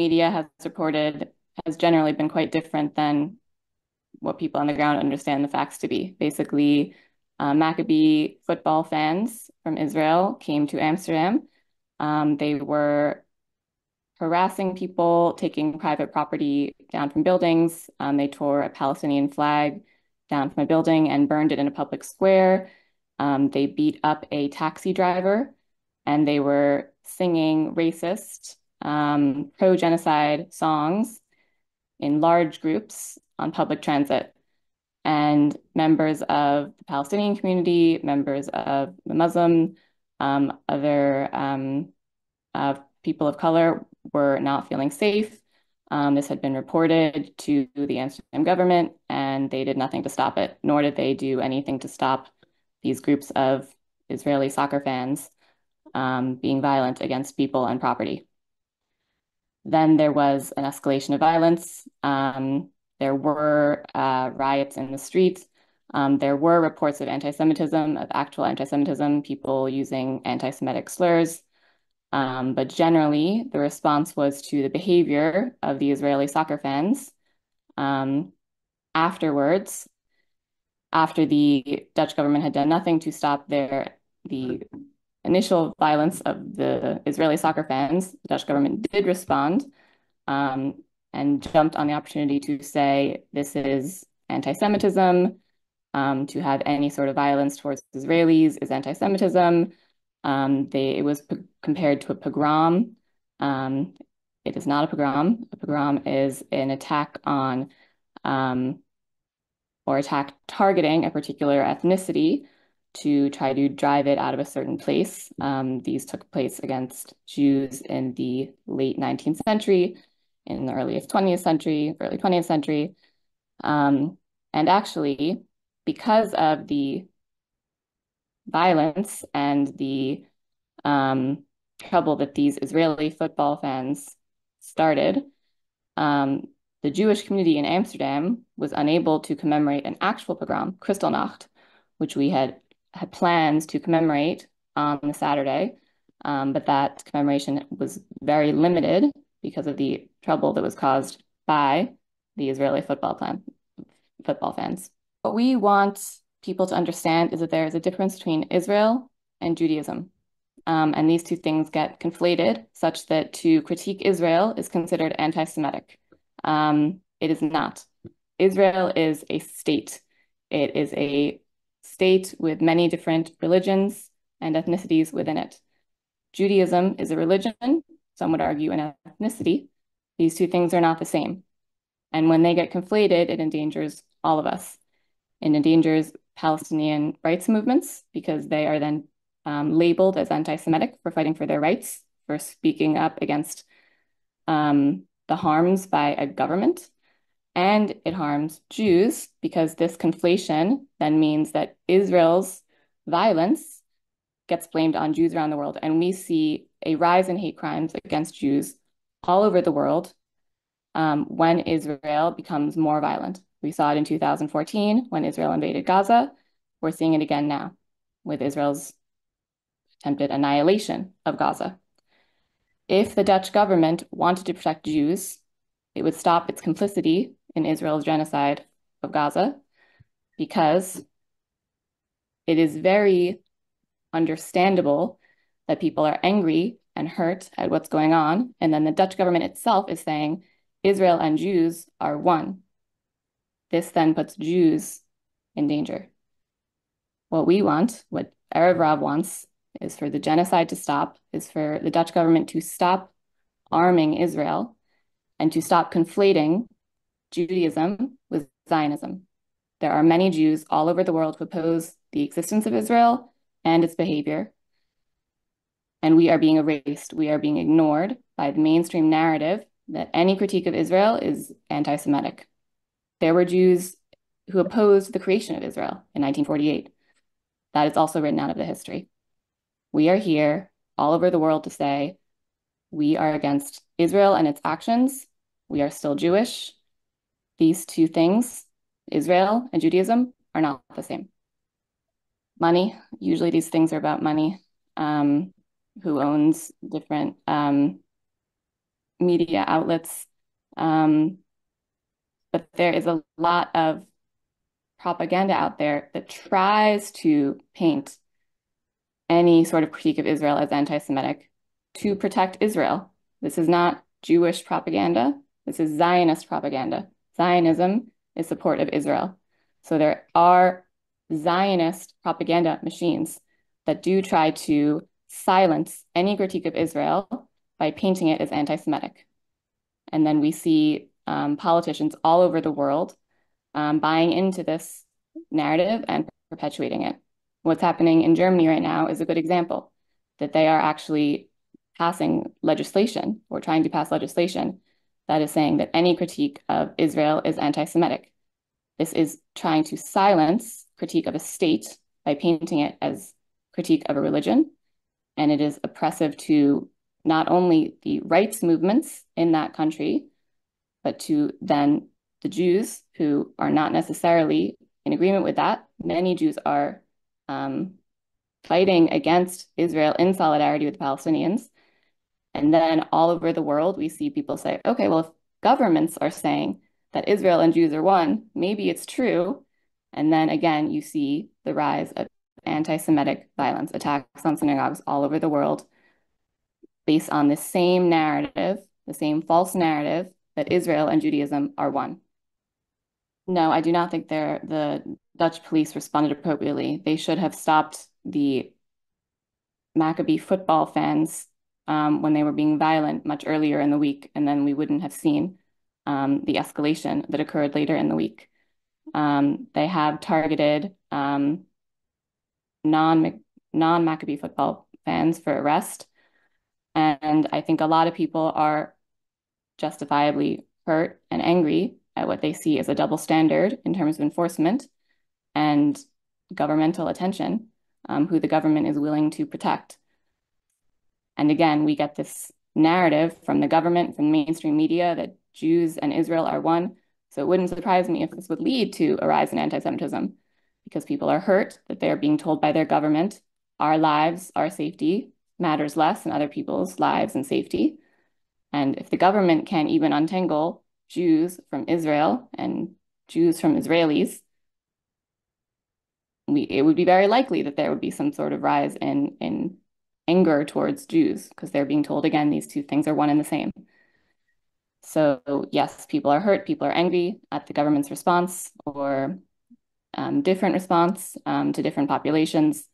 media has reported has generally been quite different than what people on the ground understand the facts to be. Basically, Maccabi football fans from Israel came to Amsterdam. They were harassing people, taking private property down from buildings. They tore a Palestinian flag down from a building and burned it in a public square. They beat up a taxi driver, and they were singing racist, pro-genocide songs in large groups on public transit. And members of the Palestinian community, members of the Muslim, other people of color were not feeling safe. This had been reported to the Amsterdam government, and they did nothing to stop it, nor did they do anything to stop these groups of Israeli soccer fans being violent against people and property. Then there was an escalation of violence. There were riots in the streets. There were reports of anti-Semitism, of actual anti-Semitism, people using anti-Semitic slurs. But generally, the response was to the behavior of the Israeli soccer fans. Afterwards, after the Dutch government had done nothing to stop the initial violence of the Israeli soccer fans, the Dutch government did respond and jumped on the opportunity to say this is anti-Semitism. To have any sort of violence towards Israelis is anti-Semitism. It was compared to a pogrom. It is not a pogrom. A pogrom is an attack on or attack targeting a particular ethnicity to try to drive it out of a certain place. These took place against Jews in the late 19th century, in the early 20th century. And actually, because of the violence and the trouble that these Israeli football fans started, the Jewish community in Amsterdam was unable to commemorate an actual pogrom, Kristallnacht, which we had plans to commemorate on the Saturday, but that commemoration was very limited because of the trouble that was caused by the Israeli football fans. What we want people to understand is that there is a difference between Israel and Judaism. And these two things get conflated such that to critique Israel is considered anti-Semitic. It is not. Israel is a state. It is a state with many different religions and ethnicities within it. Judaism is a religion, some would argue an ethnicity. These two things are not the same. And when they get conflated, it endangers all of us. It endangers Palestinian rights movements because they are then labeled as anti-Semitic for fighting for their rights, for speaking up against the harms by a government. And it harms Jews because this conflation then means that Israel's violence gets blamed on Jews around the world. And we see a rise in hate crimes against Jews all over the world when Israel becomes more violent. We saw it in 2014 when Israel invaded Gaza. We're seeing it again now with Israel's attempted annihilation of Gaza. If the Dutch government wanted to protect Jews, it would stop its complicity in Israel's genocide of Gaza because it is very understandable that people are angry and hurt at what's going on. And then the Dutch government itself is saying Israel and Jews are one. This then puts Jews in danger. What we want, what Erev Rav wants, is for the genocide to stop, is for the Dutch government to stop arming Israel and to stop conflating Judaism with Zionism. There are many Jews all over the world who oppose the existence of Israel and its behavior. And we are being erased. We are being ignored by the mainstream narrative that any critique of Israel is anti-Semitic. There were Jews who opposed the creation of Israel in 1948. That is also written out of the history. We are here all over the world to say we are against Israel and its actions. We are still Jewish. These two things, Israel and Judaism, are not the same. Money, usually these things are about money. Who owns different media outlets. But there is a lot of propaganda out there that tries to paint any sort of critique of Israel as anti-Semitic to protect Israel. This is not Jewish propaganda. This is Zionist propaganda. Zionism is support of Israel. So there are Zionist propaganda machines that do try to silence any critique of Israel by painting it as anti-Semitic. And then we see politicians all over the world buying into this narrative and perpetuating it. What's happening in Germany right now is a good example that they are actually passing legislation or trying to pass legislation that is saying that any critique of Israel is anti-Semitic. This is trying to silence critique of a state by painting it as critique of a religion. And it is oppressive to not only the rights movements in that country, but to then the Jews who are not necessarily in agreement with that. Many Jews are fighting against Israel in solidarity with the Palestinians. And then all over the world, we see people say, okay, well, if governments are saying that Israel and Jews are one, maybe it's true. And then again, you see the rise of anti-Semitic violence, attacks on synagogues all over the world based on the same narrative, the same false narrative that Israel and Judaism are one. No, I do not think the Dutch police responded appropriately. They should have stopped the Maccabi football fans when they were being violent much earlier in the week, and then we wouldn't have seen the escalation that occurred later in the week. They have targeted non-Maccabi football fans for arrest, and I think a lot of people are justifiably hurt and angry at what they see as a double standard in terms of enforcement and governmental attention, who the government is willing to protect. And again, we get this narrative from the government, from the mainstream media, that Jews and Israel are one. So it wouldn't surprise me if this would lead to a rise in anti-Semitism, because people are hurt that they're being told by their government, our lives, our safety matters less than other people's lives and safety. And if the government can't even untangle Jews from Israel and Jews from Israelis, it would be very likely that there would be some sort of rise in anger towards Jews, because they're being told, again, these two things are one and the same. So yes, people are hurt, people are angry at the government's response or different response to different populations,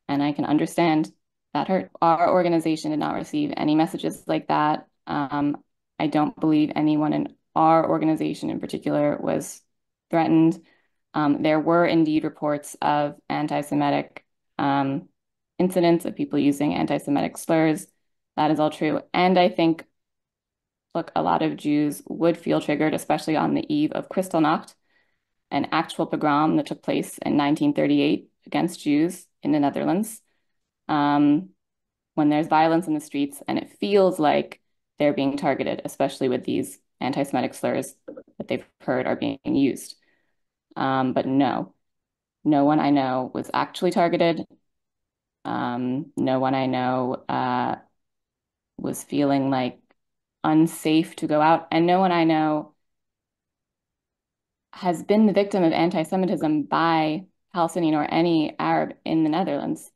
and I can understand that hurt. Our organization did not receive any messages like that. I don't believe anyone in our organization in particular was threatened. There were indeed reports of anti-Semitic incidents of people using anti-Semitic slurs. That is all true. And I think, look, a lot of Jews would feel triggered, especially on the eve of Kristallnacht, an actual pogrom that took place in 1938 against Jews in the Netherlands. When there's violence in the streets and it feels like they're being targeted, especially with these anti-Semitic slurs that they've heard are being used. But no one I know was actually targeted. No one I know was feeling like unsafe to go out. And no one I know has been the victim of anti-Semitism by Palestinian or any Arab in the Netherlands.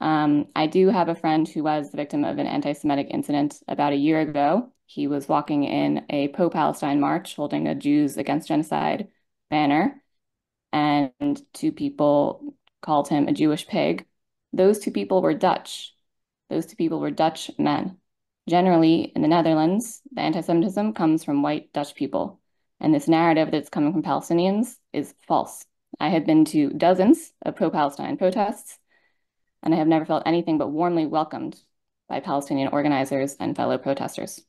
I do have a friend who was the victim of an anti-Semitic incident about a year ago. He was walking in a pro-Palestine march holding a Jews Against Genocide banner, and two people called him a Jewish pig. Those two people were Dutch. Those two people were Dutch men. Generally, in the Netherlands, the anti-Semitism comes from white Dutch people, and this narrative that's coming from Palestinians is false. I have been to dozens of pro-Palestine protests, and I have never felt anything but warmly welcomed by Palestinian organizers and fellow protesters.